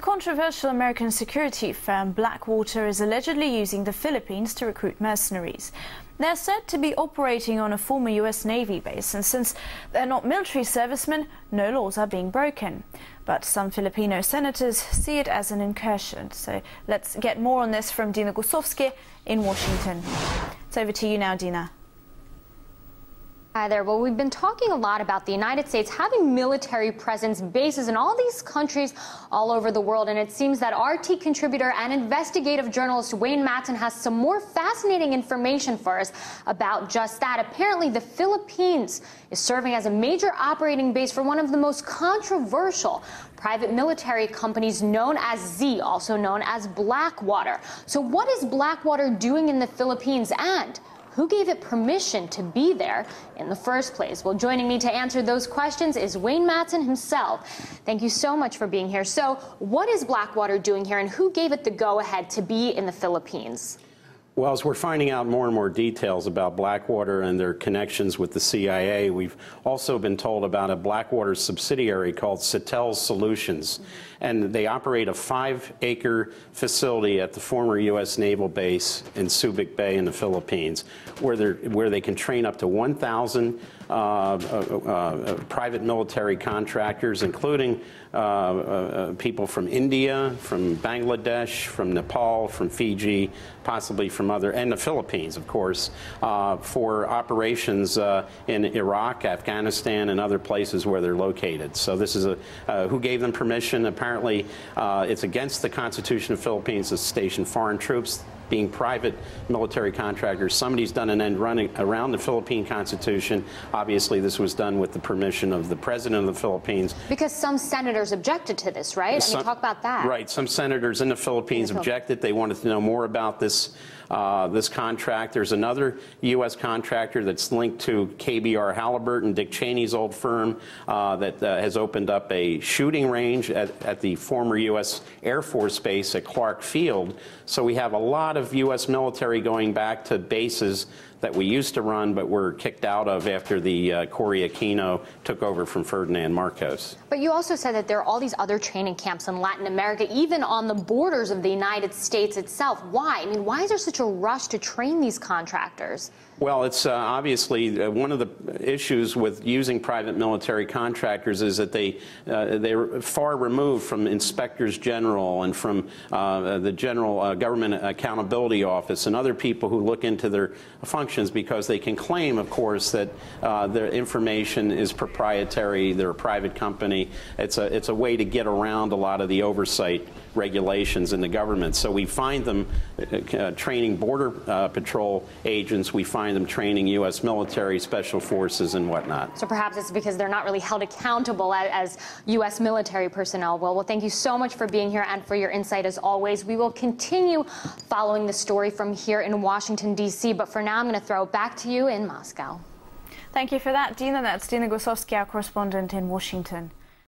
controversial American security firm Blackwater is allegedly using the Philippines to recruit mercenaries. They're said to be operating on a former US Navy base, and since they're not military servicemen, no laws are being broken. But some Filipino senators see it as an incursion. So let's get more on this from Dina Gusowski in Washington. It's over to you now, Dina. Hi there. Well, we've been talking a lot about the United States having military presence bases in all these countries all over the world. And it seems that RT contributor and investigative journalist Wayne Matson has some more fascinating information for us about just that. Apparently, the Philippines is serving as a major operating base for one of the most controversial private military companies known as Z, also known as Blackwater. So what is Blackwater doing in the Philippines, and who gave it permission to be there in the first place? Well, joining me to answer those questions is Wayne Matson himself. Thank you so much for being here. So what is Blackwater doing here, and who gave it the go-ahead to be in the Philippines? Well, as we're finding out more and more details about Blackwater and their connections with the CIA, we've also been told about a Blackwater subsidiary called Citel Solutions. And they operate a 5-acre facility at the former U.S. Naval Base in Subic Bay in the Philippines, where they can train up to 1,000 private military contractors, including people from India, from Bangladesh, from Nepal, from Fiji, possibly from and the Philippines, of course, for operations in Iraq, Afghanistan, and other places where they're located. So this is who gave them permission. Apparently, it's against the Constitution of the Philippines to station foreign troops. Being private military contractors, somebody's done an end run around the Philippine Constitution. Obviously, this was done with the permission of the President of the Philippines. Because some senators objected to this, right? I mean, talk about that. Right. Some senators in the Philippines objected. They wanted to know more about this contract. There's another U.S. contractor that's linked to KBR Halliburton, Dick Cheney's old firm, that has opened up a shooting range at the former U.S. Air Force Base at Clark Field. So we have a lot of U.S. military going back to bases that we used to run but were kicked out of after the Cory Aquino took over from Ferdinand Marcos. But you also said that there are all these other training camps in Latin America, even on the borders of the United States itself. Why? I mean, why is there such a rush to train these contractors? Well, it's obviously one of the issues with using private military contractors is that they're far removed from inspectors general and from the General Government Accountability Office and other people who look into their functions, because they can claim, of course, that their information is proprietary. They're a private company. It's a way to get around a lot of the oversight regulations in the government. So we find them training Border Patrol agents. We find them training U.S. military, special forces, and whatnot. So perhaps it's because they're not really held accountable as U.S. military personnel. Well, thank you so much for being here and for your insight as always. We will continue following the story from here in Washington, D.C., but for now I'm going to throw it back to you in Moscow. Thank you for that, Dina. That's Dina Gusowski, our correspondent in Washington.